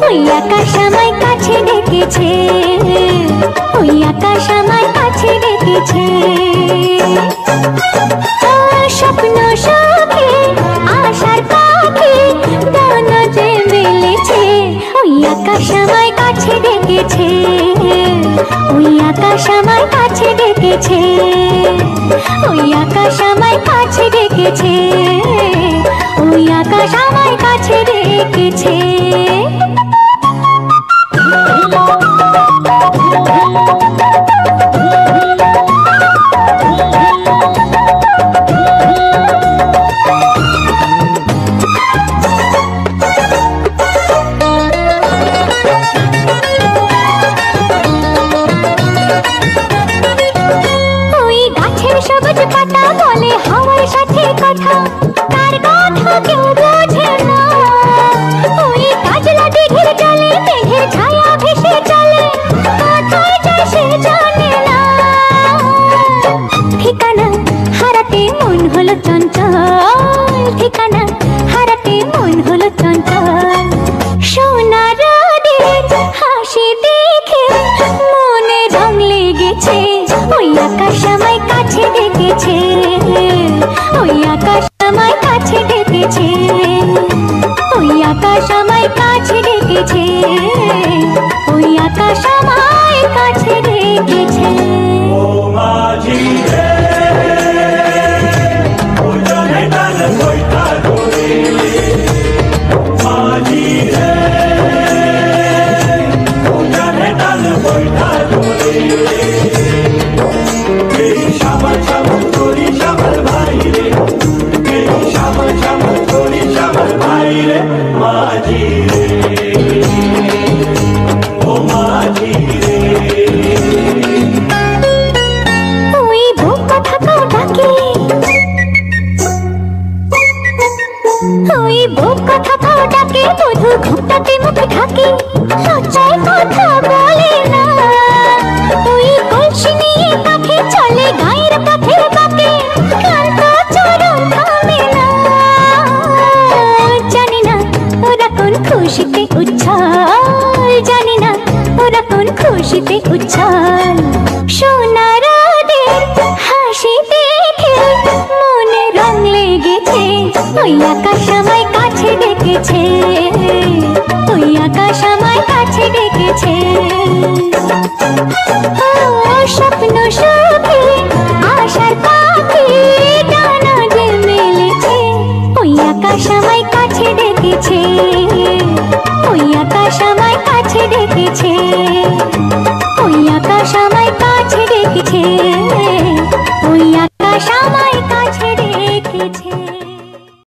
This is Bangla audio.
ওই আকাশ আমায় কাছে ডেকেছে, ওই আকাশ আমায় কাছে ডেকেছে। স্বপ্ন সুখে আশার পাখি ডানা যে মেলেছে, ওই আকাশ আমায় কাছে ডেকেছে, ওই আকাশ আমায় কাছে ডেকেছে, ওই আকাশ আমায় কাছে ডেকেছে, ওই আকাশ আমায় কাছে ডেকেছে। সবুজ পাতা বলে হাওয়ার সাথে কথা, তার কথা কেউ বোঝে না। ওই কাজলা দিঘির জলে মেঘের ছায়া ভেসে চলে, কোথায় যায় সে জানে না। ঠিকানা হারাতে মন হলো চঞ্চল, ঠিকানা হারাতে মন হলো চঞ্চল। সোনা রোদের হাসি দেখে মনে রং লেগেছে, ওই আকাশ আমায় কাছে ডেকেছে, ওই আকাশ আমায় কাছে ডেকেছে, ওই আকাশ আমায় কাছে ডেকেছে, ওই আকাশ আমায় কাছে ডেকেছে। ও মাঝি রে, ও জনে ডাল বইটা ধরে, মাঝি রে, ও জনে ডাল বইটা ধরে। এই শাবাল শাবাল করি শাবাল ভাই রে, এই শাবাল শাবাল করি শাবাল ভাই রে, মাঝি রে, ও মাঝি রে। ওই বুক থাকাও ডাকে, ওই বুক থাকাও ডাকে, মধু ঘুমটাতে মুখ ঢাকে, লজ্জায় কথা বলে না। ওই কলসি নিয়ে কাঁধে চলে গায়ের পথে বাঁকে, ক্লান্ত চরণ থামে না। জানি না ওরা কোন খুশিতে উচ্ছল, জানি না ওরা কোন খুশিতে উচ্ছল। সোনা রোদের হাসি দেখে মনে রং লেগেছে, ওই আকাশ আমায় কাছে ডেকেছে, ওই আকাশ আমায় কাছে ডেকেছে। স্বপ্ন সুখে আশার পাখি ডানা যে মেলেছে, ওই আকাশ আমায় কাছে ডেকেছে, ওই আকাশ আমায় কাছে ডেকেছে।